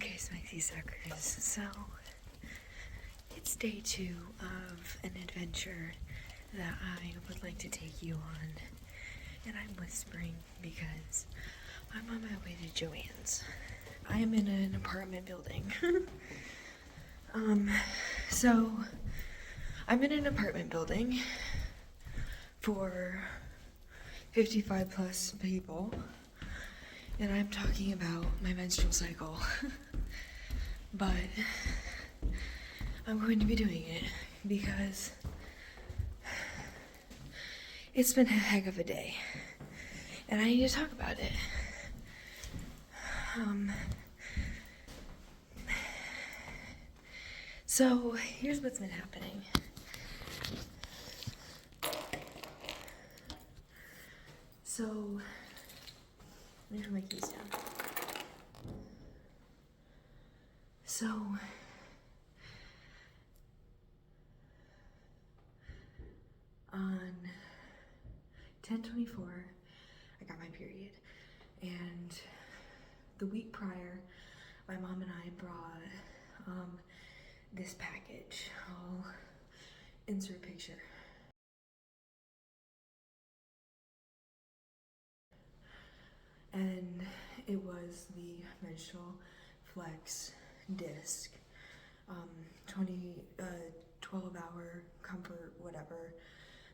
Okay, Smexy Suckers, so it's day 2 of an adventure that I would like to take you on, and I'm whispering because I'm on my way to Joanne's. I am in an apartment building. So I'm in an apartment building for 55 plus people, and I'm talking about my menstrual cycle. But I'm going to be doing it because it's been a heck of a day, and I need to talk about it. So here's what's been happening. So let me put my keys down. So on 10/24, I got my period, and the week prior, my mom and I brought this package. I'll insert a picture. And it was the Menstrual Flex disc, 12-hour comfort, whatever,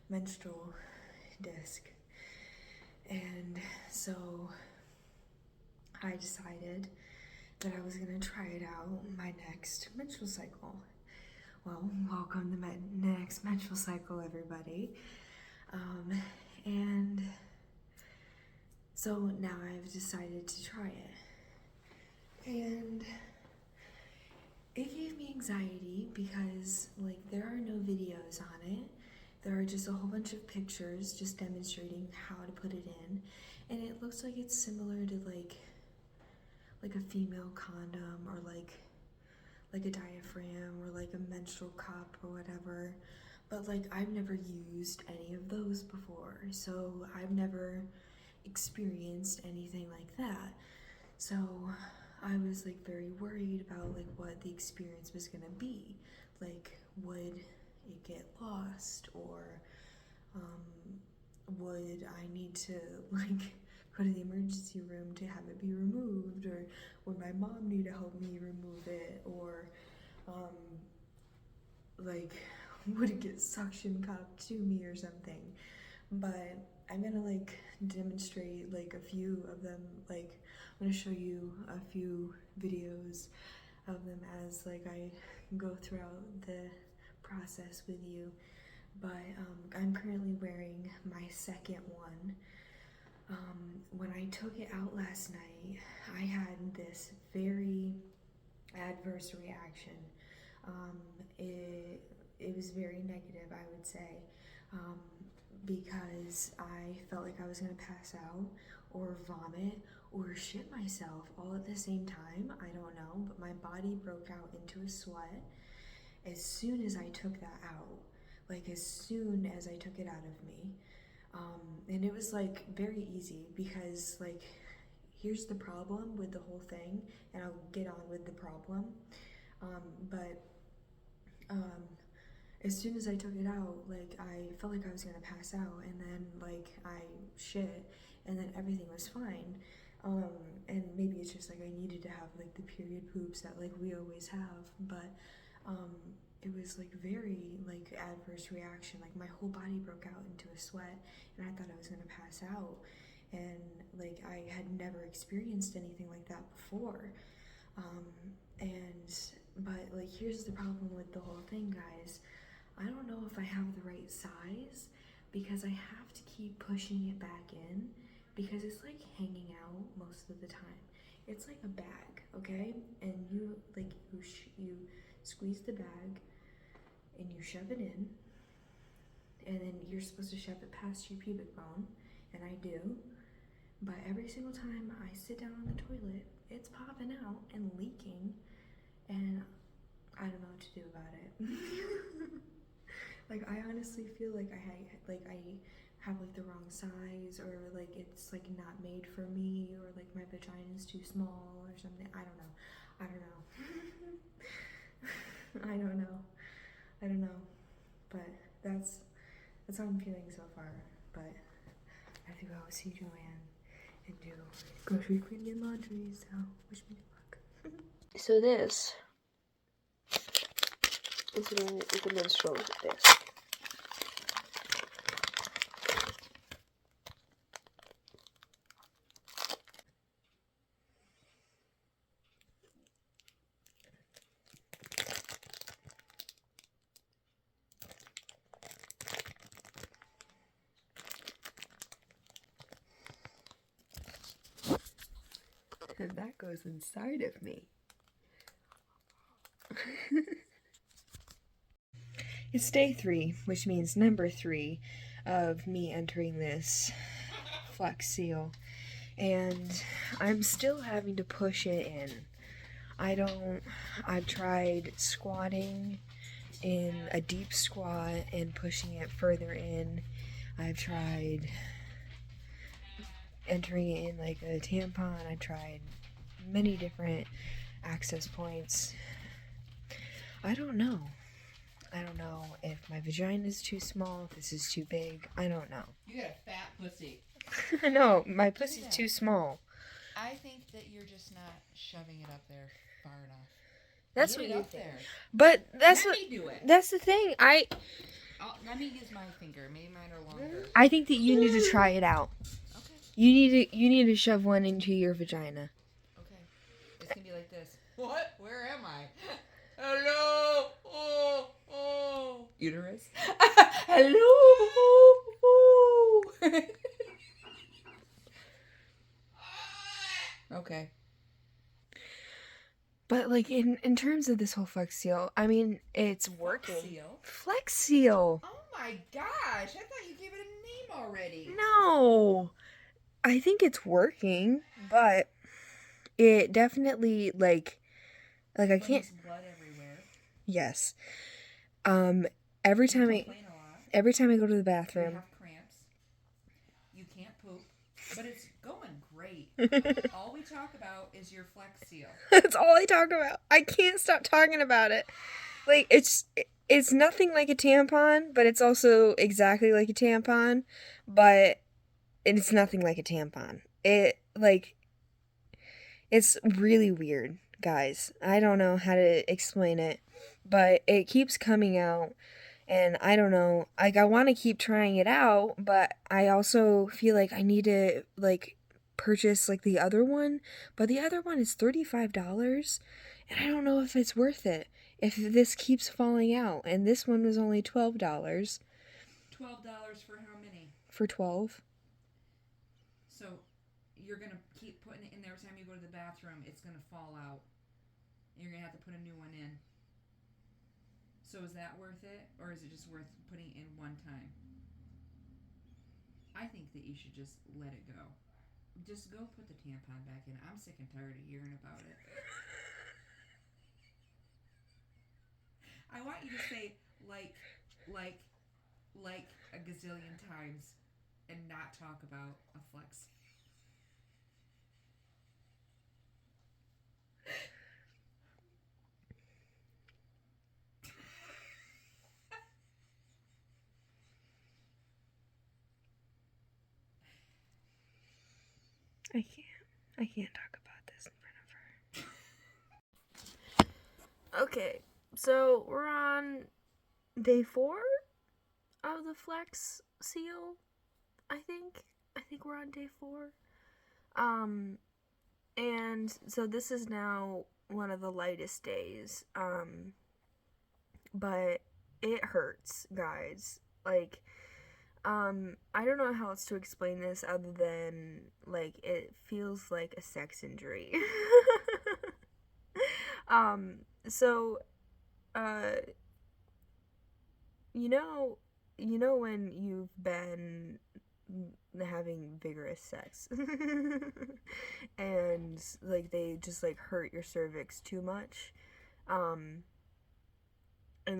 menstrual disc. And so I decided that I was gonna try it out my next menstrual cycle. Well, welcome to my next menstrual cycle, everybody. And so now I've decided to try it. And it gave me anxiety because, like, there are no videos on it. There are just a whole bunch of pictures just demonstrating how to put it in. And it looks like it's similar to like a female condom, or like a diaphragm, or like a menstrual cup or whatever. But like, I've never used any of those before, so I've never experienced anything like that. So I was like very worried about like what the experience was gonna be. Like, would it get lost, or would I need to like go to the emergency room to have it be removed, or would my mom need to help me remove it, or like, would it get suction cupped to me or something? But I'm gonna like demonstrate like a few of them. Like, I'm gonna show you a few videos of them as like I go throughout the process with you. But I'm currently wearing my second one. When I took it out last night, I had this very adverse reaction. It was very negative, I would say, because I felt like I was gonna pass out or vomit or shit myself all at the same time. I don't know, but my body broke out into a sweat as soon as I took that out. Like, as soon as I took it out of me. And it was like very easy because, like, here's the problem with the whole thing, and I'll get on with the problem. But as soon as I took it out, like, I felt like I was gonna pass out, and then like I shit, and then everything was fine. And maybe it's just like I needed to have like the period poops that like we always have, but it was like very like adverse reaction. Like, my whole body broke out into a sweat, and I thought I was gonna pass out, and like I had never experienced anything like that before. But like, here's the problem with the whole thing, guys. I don't know if I have the right size, because I have to keep pushing it back in, because it's like hanging out most of the time. It's like a bag, okay? And you like you squeeze the bag and you shove it in, and then you're supposed to shove it past your pubic bone, and I do. But every single time I sit down on the toilet, it's popping out and leaking, and I don't know what to do about it. Like, I honestly feel like I have like the wrong size, or like it's like not made for me, or like my vagina is too small or something. I don't know. I don't know. I don't know. I don't know. But that's how I'm feeling so far. But I have to go see Joanne and do grocery cleaning and laundry, so wish me luck. So this is the menstrual disc. And that goes inside of me. It's day 3, which means number 3 of me entering this Flex Seal. And I'm still having to push it in. I've tried squatting in a deep squat and pushing it further in. I've tried entering it in like a tampon. I tried many different access points. I don't know if my vagina is too small, if this is too big. I don't know. You got a fat pussy. No, my pussy's too small. I think that you're just not shoving it up there far enough. That's Get what you up think. there. But that's Let me do it. That's the thing. Let me use my finger. Maybe mine are longer. I think that you need to try it out. Okay. You need to shove one into your vagina. Okay. It's gonna be like this. What? Where am I? Hello. Oh. Uterus. Hello. Okay. But like in terms of this whole Flex Seal, I mean, it's working. Seal? Flex Seal. Oh my gosh! I thought you gave it a name already. No, I think it's working, but it definitely like I can't. There's blood everywhere. Yes. Every time I go to the bathroom. You have cramps. You can't poop, but it's going great. All we talk about is your Flex Seal. That's all I talk about. I can't stop talking about it. Like it's nothing like a tampon, but it's also exactly like a tampon, but it's nothing like a tampon. It's really weird, guys. I don't know how to explain it, but it keeps coming out. And I don't know, like, I want to keep trying it out, but I also feel like I need to, like, purchase, like, the other one. But the other one is $35, and I don't know if it's worth it if this keeps falling out. And this one was only $12. $12 for how many? For 12. So, you're going to keep putting it in there every time you go to the bathroom. It's going to fall out. You're going to have to put a new one in. So is that worth it, or is it just worth putting in one time? I think that you should just let it go. Just go put the tampon back in. I'm sick and tired of hearing about it. I want you to say like a gazillion times and not talk about a flex. I can't talk about this in front of her. Okay, so we're on day 4 of the Flex Seal, I think we're on day 4. And so this is now one of the lightest days, but it hurts, guys. Like, I don't know how else to explain this other than, like, it feels like a sex injury. So, you know when you've been having vigorous sex and, like, they just, like, hurt your cervix too much, and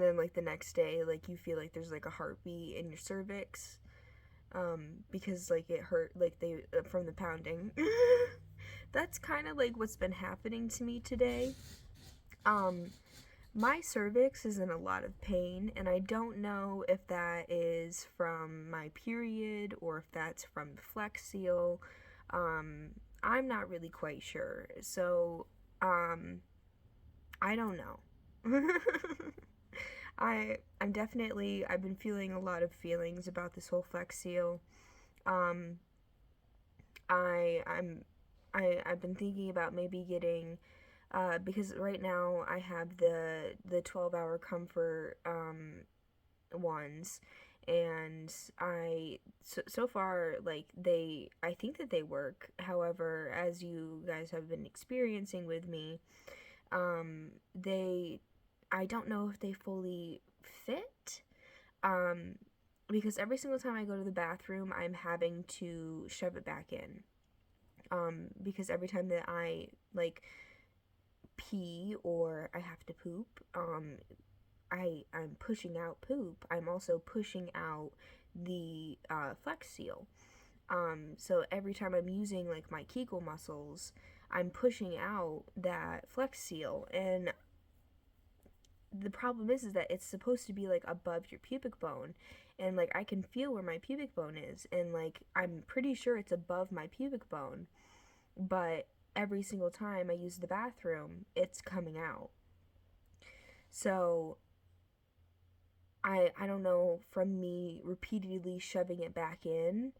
then, like, the next day, like, you feel like there's, like, a heartbeat in your cervix, because, like, it hurt, like, from the pounding. that's kind of like what's been happening to me today. My cervix is in a lot of pain, and I don't know if that is from my period or if that's from the Flex Seal. I'm not really quite sure. So, I don't know. I've been feeling a lot of feelings about this whole Flex Seal. Um, I've been thinking about maybe getting, because right now I have the 12-hour comfort ones, and so far, like, I think that they work. However, as you guys have been experiencing with me, they I don't know if they fully fit. Um, because every single time I go to the bathroom, I'm having to shove it back in. Because every time that I like pee or I have to poop, I'm pushing out poop. I'm also pushing out the Flex Seal. So every time I'm using like my Kegel muscles, I'm pushing out that Flex Seal, and the problem is that it's supposed to be like above your pubic bone, and like I can feel where my pubic bone is, and like I'm pretty sure it's above my pubic bone, but every single time I use the bathroom, it's coming out. So I don't know, from me repeatedly shoving it back in,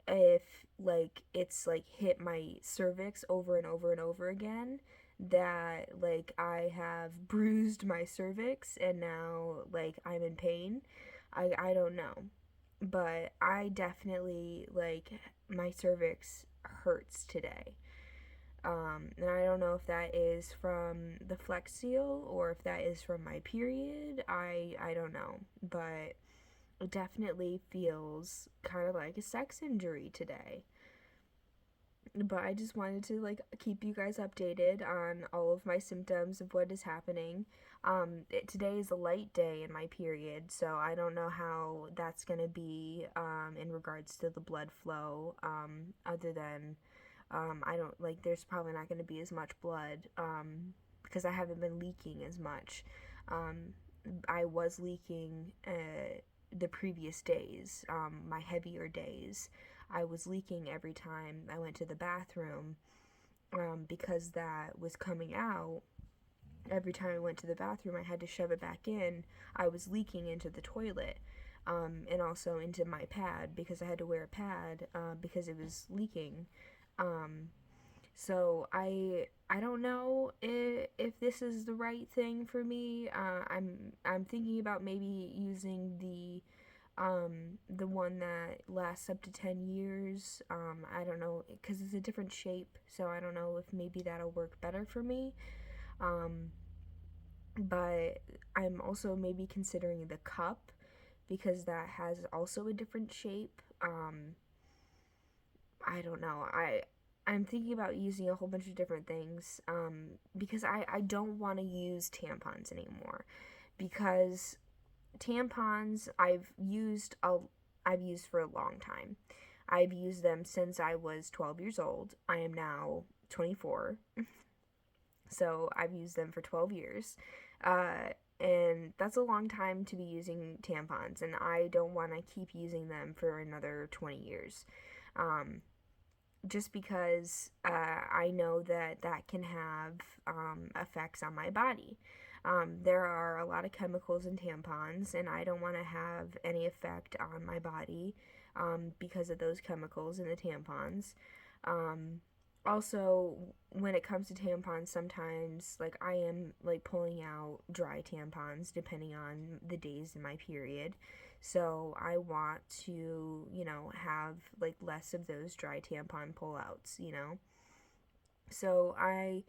if like it's like hit my cervix over and over and over again, that like I have bruised my cervix and now like I'm in pain. I don't know. But I definitely, like, my cervix hurts today. And I don't know if that is from the Flex Seal or if that is from my period. I don't know. But it definitely feels kind of like a sex injury today. But I just wanted to like keep you guys updated on all of my symptoms of what is happening. Today is a light day in my period, so I don't know how that's gonna be in regards to the blood flow. Other than I don't like, there's probably not gonna be as much blood because I haven't been leaking as much. I was leaking the previous days, my heavier days. I was leaking every time I went to the bathroom, because that was coming out. Every time I went to the bathroom, I had to shove it back in. I was leaking into the toilet, and also into my pad because I had to wear a pad because it was leaking. Um, so I don't know if this is the right thing for me. I'm thinking about maybe using the one that lasts up to 10 years. I don't know, because it's a different shape, so I don't know if maybe that'll work better for me. Um, but I'm also maybe considering the cup because that has also a different shape. I don't know. I'm thinking about using a whole bunch of different things, because I don't want to use tampons anymore, because tampons I've used for a long time. I've used them since I was 12 years old. I am now 24. So I've used them for 12 years. And that's a long time to be using tampons, and I don't want to keep using them for another 20 years. Just because I know that that can have effects on my body. There are a lot of chemicals in tampons, and I don't want to have any effect on my body because of those chemicals in the tampons. Also, when it comes to tampons, sometimes like I am like pulling out dry tampons depending on the days in my period. So I want to, have like less of those dry tampon pullouts. So I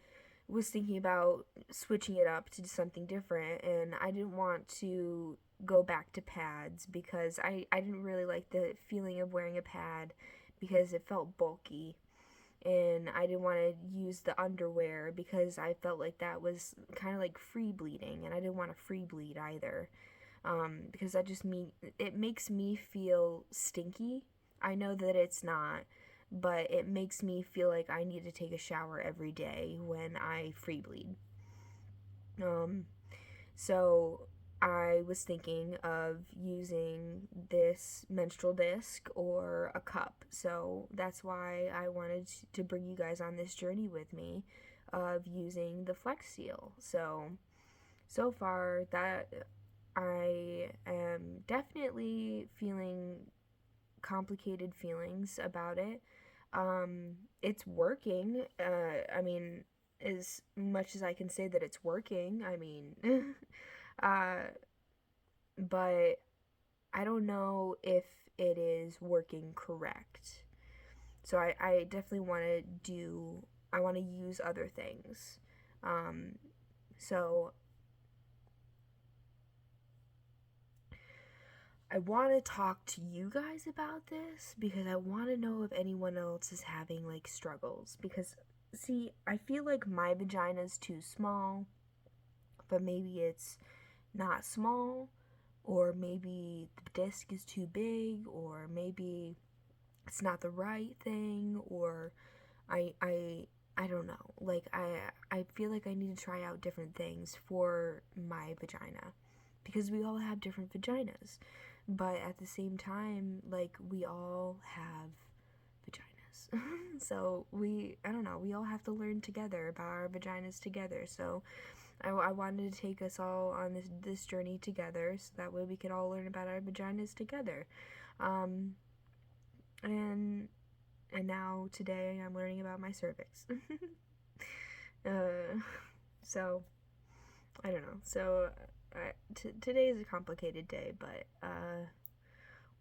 was thinking about switching it up to something different, and I didn't want to go back to pads because I didn't really like the feeling of wearing a pad because it felt bulky, and I didn't want to use the underwear because I felt like that was kind of like free bleeding, and I didn't want to free bleed either, because it makes me feel stinky. I know that it's not, but it makes me feel like I need to take a shower every day when I free bleed. So I was thinking of using this menstrual disc or a cup. So that's why I wanted to bring you guys on this journey with me of using the Flex Seal. So far that I am definitely feeling complicated feelings about it. It's working. I mean, as much as I can say that it's working, I mean, uh, but I don't know if it is working correct. So I definitely want to I want to use other things. So I want to talk to you guys about this because I want to know if anyone else is having like struggles. Because, see, I feel like my vagina is too small, but maybe it's not small, or maybe the disc is too big, or maybe it's not the right thing, or I don't know. Like I feel like I need to try out different things for my vagina because we all have different vaginas. But at the same time, like we all have vaginas. So I don't know, we all have to learn together about our vaginas together. So I wanted to take us all on this journey together so that way we could all learn about our vaginas together. Um, and now today I'm learning about my cervix. uh, so I don't know. So today is a complicated day, but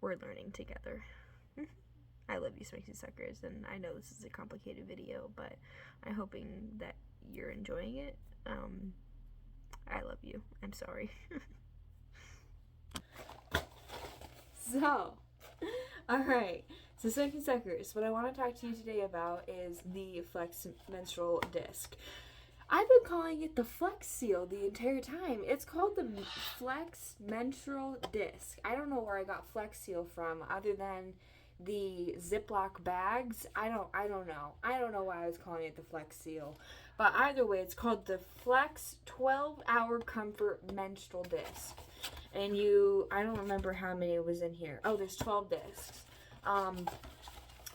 we're learning together. I love you, Smexy Suckers, and I know this is a complicated video, but I'm hoping that you're enjoying it. I love you. I'm sorry. So, alright. So, Smexy Suckers, what I want to talk to you today about is the Flex Menstrual Disc. I've been calling it the Flex Seal the entire time. It's called the Flex Menstrual Disc. I don't know where I got Flex Seal from other than the Ziploc bags. I don't know. I don't know why I was calling it the Flex Seal. But either way, it's called the Flex 12-Hour Comfort Menstrual Disc. And I don't remember how many was in here. Oh, there's 12 discs.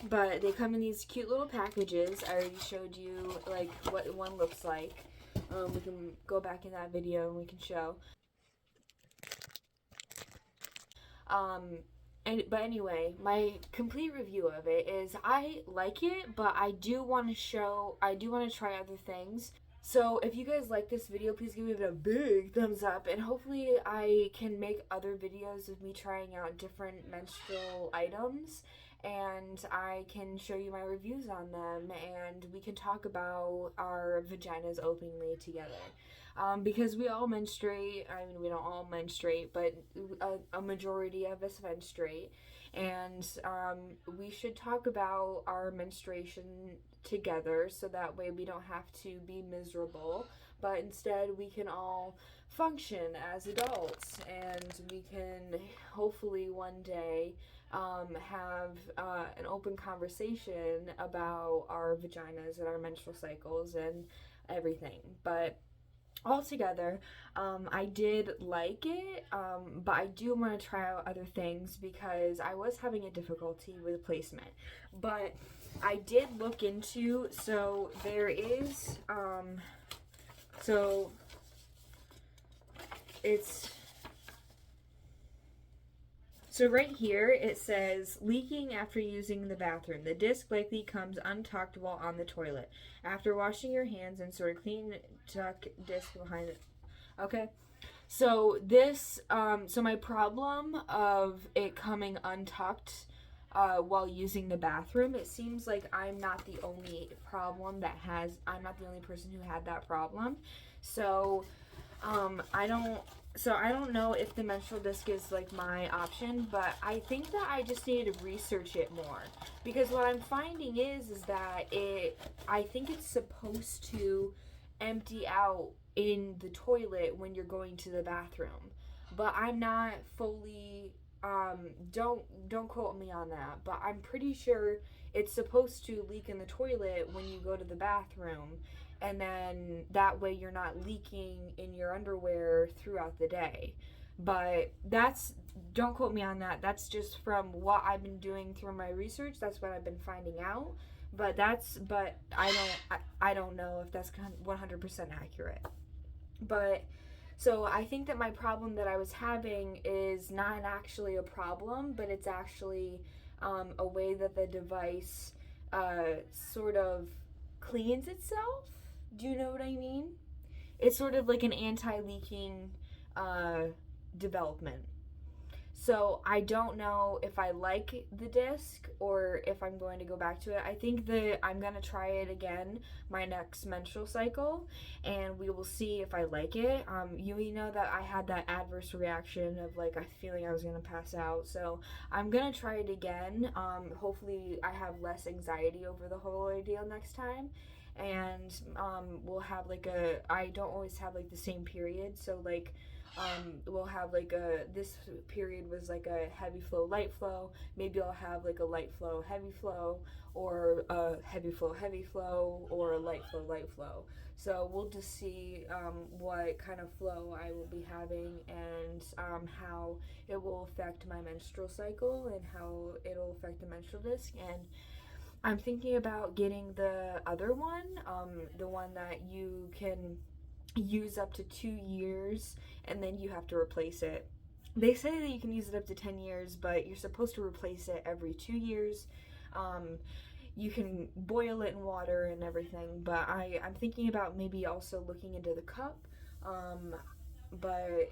But they come in these cute little packages. I already showed you like what one looks like. We can go back in that video and we can show. But anyway, my complete review of it is I like it, but I do want to try other things. So if you guys like this video, please give it a big thumbs up, and hopefully I can make other videos of me trying out different menstrual items, and I can show you my reviews on them, and we can talk about our vaginas openly together. Because we all menstruate. I mean, we don't all menstruate, but a majority of us menstruate. And we should talk about our menstruation together so that way we don't have to be miserable, but instead we can all function as adults, and we can hopefully one day have an open conversation about our vaginas and our menstrual cycles and everything. But altogether, I did like it, but I do want to try out other things because I was having a difficulty with placement. But I did look into, so there is, so it's, so right here it says leaking after using the bathroom. The disc likely comes untucked while on the toilet. After washing your hands, insert a clean tuck disc behind it. Okay. So this, so my problem of it coming untucked while using the bathroom, it seems like I'm not the only I'm not the only person who had that problem. So, I don't know if the menstrual disc is like my option, but I think that I just need to research it more, because what I'm finding is that I think it's supposed to empty out in the toilet when you're going to the bathroom, but I'm not fully Don't quote me on that, but I'm pretty sure it's supposed to leak in the toilet when you go to the bathroom, and then that way you're not leaking in your underwear throughout the day. But that's, don't quote me on that. That's just from what I've been doing through my research. That's what I've been finding out. But I don't know if that's 100% accurate. But so I think that my problem that I was having is not actually a problem, but it's actually a way that the device sort of cleans itself. Do you know what I mean? It's sort of like an anti-leaking uh, development. So I don't know if I like the disc or if I'm going to go back to it. I think that I'm going to try it again my next menstrual cycle, and we will see if I like it. You know that I had that adverse reaction of like I feeling I was going to pass out. So I'm going to try it again. Hopefully I have less anxiety over the whole ordeal next time. And we'll have like I don't always have like the same period. So like we'll have like this period was like a heavy flow, light flow. Maybe I'll have like a light flow, heavy flow, or a heavy flow, or a light flow. So we'll just see what kind of flow I will be having, and how it will affect my menstrual cycle and how it'll affect the menstrual disc. And I'm thinking about getting the other one, the one that you can use up to 2 years and then you have to replace it. They say that you can use it up to 10 years, but you're supposed to replace it every 2 years. You can boil it in water and everything, but I'm thinking about maybe also looking into the cup. But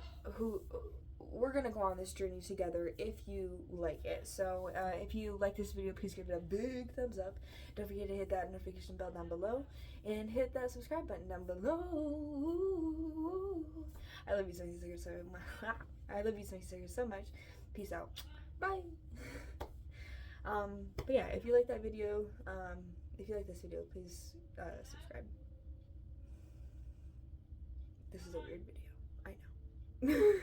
we're gonna go on this journey together if you like it. So if you like this video, please give it a big thumbs up. Don't forget to hit that notification bell down below and hit that subscribe button down below. I love you, Smexy Suckers, so much. I love you, Smexy Suckers, so much. Peace out. Bye. But yeah, if you like that video, if you like this video, please subscribe. This is a weird video, I know.